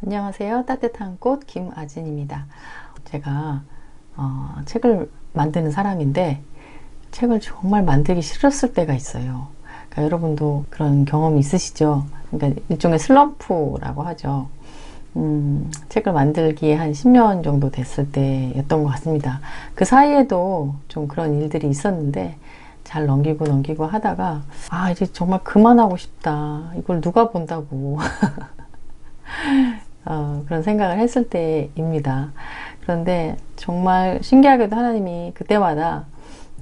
안녕하세요. 따뜻한 꽃 김아진입니다. 제가 책을 만드는 사람인데 책을 정말 만들기 싫었을 때가 있어요. 그러니까 여러분도 그런 경험이 있으시죠? 그러니까 일종의 슬럼프라고 하죠. 책을 만들기에 한 10년 정도 됐을 때였던 것 같습니다. 그 사이에도 좀 그런 일들이 있었는데 잘 넘기고 하다가 이제 정말 그만하고 싶다. 이걸 누가 본다고 그런 생각을 했을 때입니다. 그런데 정말 신기하게도 하나님이 그때마다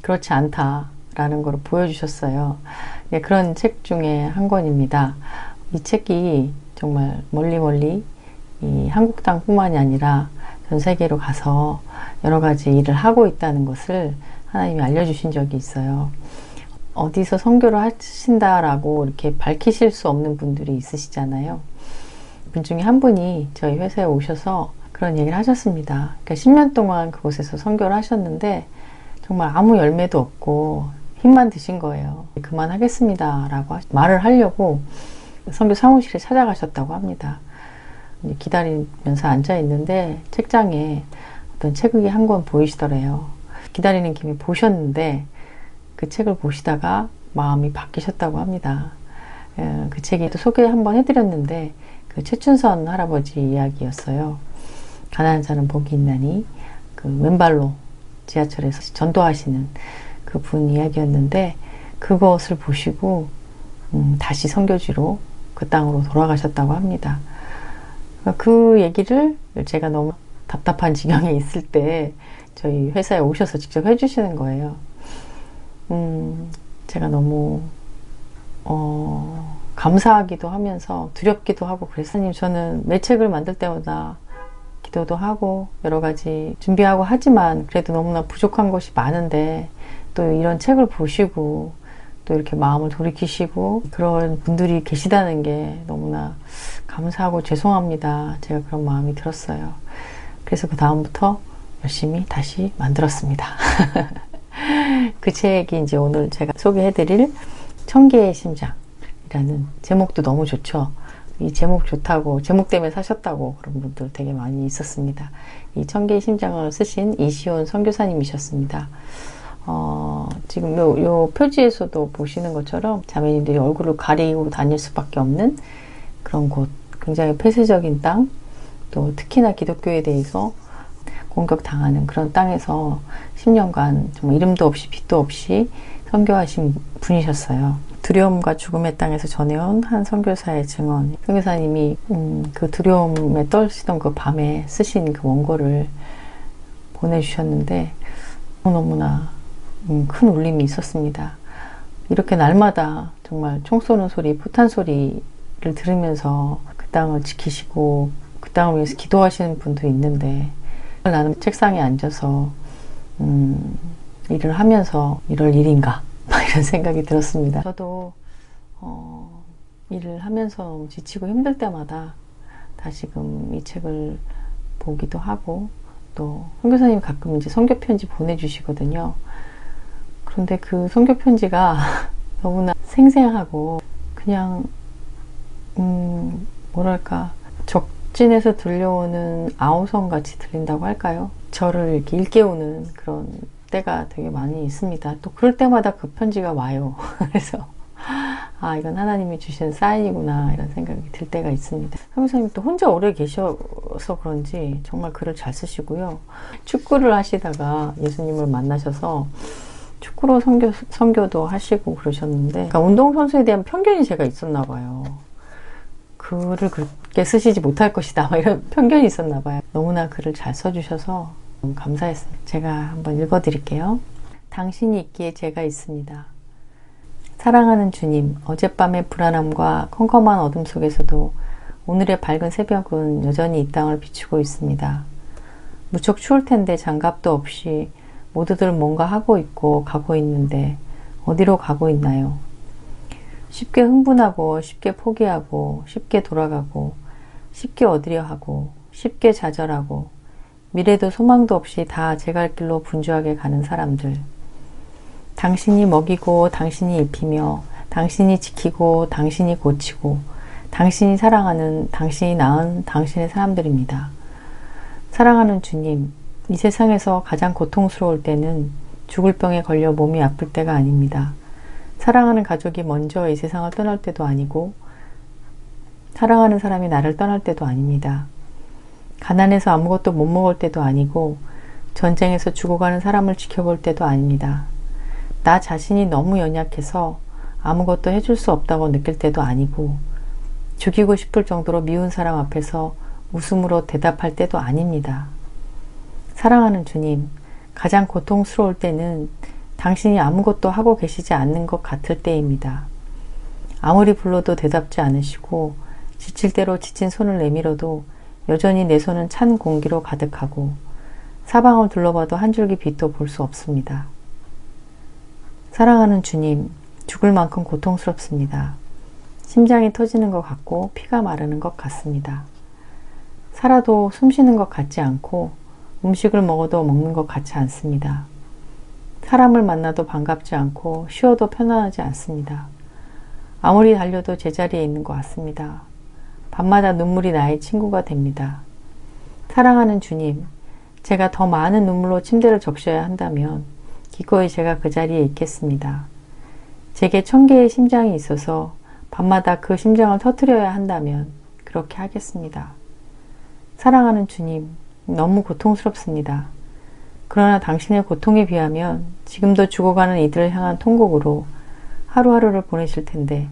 그렇지 않다라는 걸 보여주셨어요. 그런 책 중에 한 권입니다. 이 책이 정말 멀리 이 한국 땅뿐만이 아니라 전 세계로 가서 여러 가지 일을 하고 있다는 것을 하나님이 알려주신 적이 있어요. 어디서 선교를 하신다라고 이렇게 밝히실 수 없는 분들이 있으시잖아요. 분 중에 한 분이 저희 회사에 오셔서 그런 얘기를 하셨습니다. 그러니까 10년 동안 그곳에서 선교를 하셨는데 정말 아무 열매도 없고 힘만 드신 거예요. 그만하겠습니다 라고 말을 하려고 선교 사무실에 찾아가셨다고 합니다. 기다리면서 앉아 있는데 책장에 어떤 책이 한 권 보이시더래요. 기다리는 김에 보셨는데 그 책을 보시다가 마음이 바뀌셨다고 합니다. 그 책이 또 소개 한번 해드렸는데 그 최춘선 할아버지 이야기였어요. 가난한 자는 복이 있나니 그 맨발로 지하철에서 전도하시는 그분 이야기였는데 그것을 보시고 다시 선교지로 그 땅으로 돌아가셨다고 합니다. 그 얘기를 제가 너무 답답한 지경에 있을 때 저희 회사에 오셔서 직접 해주시는 거예요. 제가 너무 감사하기도 하면서 두렵기도 하고 그랬어요. 저는 매 책을 만들 때마다 기도도 하고 여러 가지 준비하고 하지만 그래도 너무나 부족한 것이 많은데 또 이런 책을 보시고 또 이렇게 마음을 돌이키시고 그런 분들이 계시다는 게 너무나 감사하고 죄송합니다. 제가 그런 마음이 들었어요. 그래서 그 다음부터 열심히 다시 만들었습니다. 그 책이 이제 오늘 제가 소개해드릴 천개의 심장이라는 제목도 너무 좋죠. 이 제목 좋다고, 제목 때문에 사셨다고 그런 분들 되게 많이 있었습니다. 이 천개의 심장을 쓰신 이시온 선교사님이셨습니다. 지금 요 표지에서도 보시는 것처럼 자매님들이 얼굴을 가리고 다닐 수밖에 없는 그런 곳, 굉장히 폐쇄적인 땅, 또 특히나 기독교에 대해서 공격당하는 그런 땅에서 10년간 정말 이름도 없이 빛도 없이 선교하신 분이셨어요. 두려움과 죽음의 땅에서 전해온 한 선교사의 증언. 선교사님이 그 두려움에 떨시던 그 밤에 쓰신 그 원고를 보내주셨는데 너무나 큰 울림이 있었습니다. 이렇게 날마다 정말 총 쏘는 소리, 포탄 소리를 들으면서 그 땅을 지키시고 그 땅을 위해서 기도하시는 분도 있는데 나는 책상에 앉아서 일을 하면서 이럴 일인가 이런 생각이 들었습니다. 저도 일을 하면서 지치고 힘들 때마다 다시금 이 책을 보기도 하고 또 선교사님이 가끔 이제 선교 편지 보내주시거든요. 그런데 그 선교 편지가 너무나 생생하고 그냥 뭐랄까 적진에서 들려오는 아우성 같이 들린다고 할까요? 저를 이렇게 일깨우는 그런 때가 되게 많이 있습니다. 또 그럴 때마다 그 편지가 와요. 그래서 이건 하나님이 주신 사인이구나 이런 생각이 들 때가 있습니다. 선교사님 또 혼자 오래 계셔서 그런지 정말 글을 잘 쓰시고요. 축구를 하시다가 예수님을 만나셔서 축구로 선교도 하시고 그러셨는데 그러니까 운동선수에 대한 편견이 제가 있었나 봐요. 글을 그렇게 쓰시지 못할 것이다 이런 편견이 있었나 봐요. 너무나 글을 잘 써주셔서 너무 감사했어요. 제가 한번 읽어드릴게요. 당신이 있기에 제가 있습니다. 사랑하는 주님, 어젯밤의 불안함과 컴컴한 어둠 속에서도 오늘의 밝은 새벽은 여전히 이 땅을 비추고 있습니다. 무척 추울 텐데 장갑도 없이 모두들 뭔가 하고 있고 가고 있는데 어디로 가고 있나요? 쉽게 흥분하고 쉽게 포기하고 쉽게 돌아가고 쉽게 얻으려 하고 쉽게 좌절하고 미래도 소망도 없이 다 제 갈 길로 분주하게 가는 사람들. 당신이 먹이고 당신이 입히며 당신이 지키고 당신이 고치고 당신이 사랑하는, 당신이 낳은 당신의 사람들입니다. 사랑하는 주님, 이 세상에서 가장 고통스러울 때는 죽을 병에 걸려 몸이 아플 때가 아닙니다. 사랑하는 가족이 먼저 이 세상을 떠날 때도 아니고 사랑하는 사람이 나를 떠날 때도 아닙니다. 가난해서 아무것도 못 먹을 때도 아니고 전쟁에서 죽어가는 사람을 지켜볼 때도 아닙니다. 나 자신이 너무 연약해서 아무것도 해줄 수 없다고 느낄 때도 아니고 죽이고 싶을 정도로 미운 사람 앞에서 웃음으로 대답할 때도 아닙니다. 사랑하는 주님, 가장 고통스러울 때는 당신이 아무것도 하고 계시지 않는 것 같을 때입니다. 아무리 불러도 대답지 않으시고 지칠 대로 지친 손을 내밀어도 여전히 내 손은 찬 공기로 가득하고 사방을 둘러봐도 한 줄기 빛도 볼 수 없습니다. 사랑하는 주님, 죽을 만큼 고통스럽습니다. 심장이 터지는 것 같고 피가 마르는 것 같습니다. 살아도 숨 쉬는 것 같지 않고 음식을 먹어도 먹는 것 같지 않습니다. 사람을 만나도 반갑지 않고 쉬어도 편안하지 않습니다. 아무리 달려도 제자리에 있는 것 같습니다. 밤마다 눈물이 나의 친구가 됩니다. 사랑하는 주님, 제가 더 많은 눈물로 침대를 적셔야 한다면 기꺼이 제가 그 자리에 있겠습니다. 제게 1000개의 심장이 있어서 밤마다 그 심장을 터뜨려야 한다면 그렇게 하겠습니다. 사랑하는 주님, 너무 고통스럽습니다. 그러나 당신의 고통에 비하면 지금도 죽어가는 이들을 향한 통곡으로 하루하루를 보내실 텐데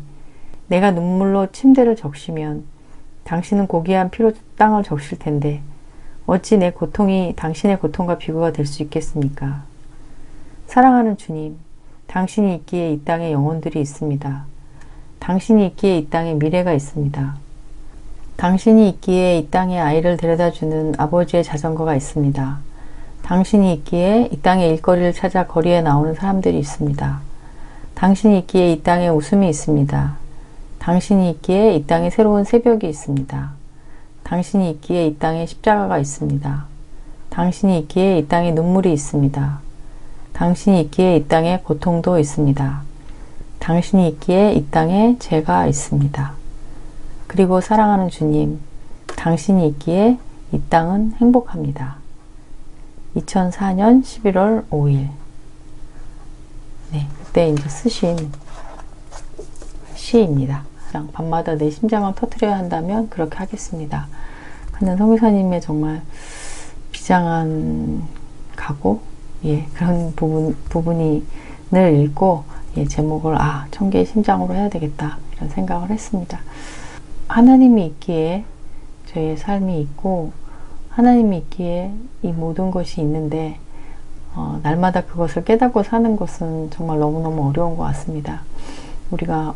내가 눈물로 침대를 적시면 당신은 고귀한 피로 땅을 적실 텐데 어찌 내 고통이 당신의 고통과 비교가 될 수 있겠습니까? 사랑하는 주님, 당신이 있기에 이 땅에 영혼들이 있습니다. 당신이 있기에 이 땅에 미래가 있습니다. 당신이 있기에 이 땅에 아이를 데려다주는 아버지의 자전거가 있습니다. 당신이 있기에 이 땅에 일거리를 찾아 거리에 나오는 사람들이 있습니다. 당신이 있기에 이 땅에 웃음이 있습니다. 당신이 있기에 이 땅에 새로운 새벽이 있습니다. 당신이 있기에 이 땅에 십자가가 있습니다. 당신이 있기에 이 땅에 눈물이 있습니다. 당신이 있기에 이 땅에 고통도 있습니다. 당신이 있기에 이 땅에 죄가 있습니다. 그리고 사랑하는 주님, 당신이 있기에 이 땅은 행복합니다. 2004년 11월 5일. 네, 그때 이제 쓰신 시입니다. 밤마다 내 심장을 터뜨려야 한다면 그렇게 하겠습니다. 하는 성교사님의 정말 비장한 각오, 예, 그런 부분을 읽고 예, 제목을 1000개의 심장으로 해야 되겠다 이런 생각을 했습니다. 하나님이 있기에 저희의 삶이 있고 하나님이 있기에 이 모든 것이 있는데 날마다 그것을 깨닫고 사는 것은 정말 너무너무 어려운 것 같습니다. 우리가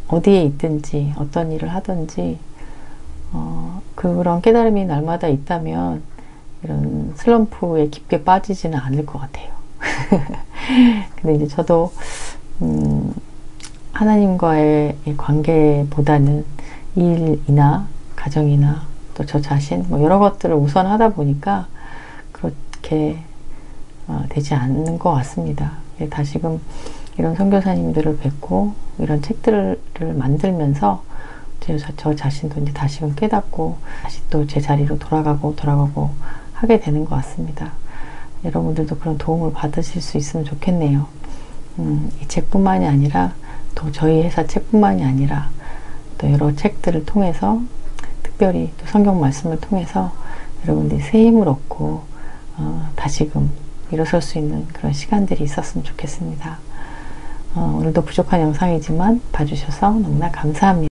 어디에 있든지 어떤 일을 하든지 그런 깨달음이 날마다 있다면 이런 슬럼프에 깊게 빠지지는 않을 것 같아요. 근데 이제 저도 하나님과의 관계보다는 일이나 가정이나 또 저 자신 여러 것들을 우선하다 보니까 그렇게 되지 않는 것 같습니다. 다시금 이런 선교사님들을 뵙고 이런 책들을 만들면서 저 자신도 이제 다시금 깨닫고 다시 또 제 자리로 돌아가고 하게 되는 것 같습니다. 여러분들도 그런 도움을 받으실 수 있으면 좋겠네요. 이 책뿐만이 아니라 또 저희 회사 책뿐만이 아니라 또 여러 책들을 통해서 특별히 또 성경 말씀을 통해서 여러분들이 새 힘을 얻고 다시금 일어설 수 있는 그런 시간들이 있었으면 좋겠습니다. 오늘도 부족한 영상이지만 봐주셔서 너무나 감사합니다.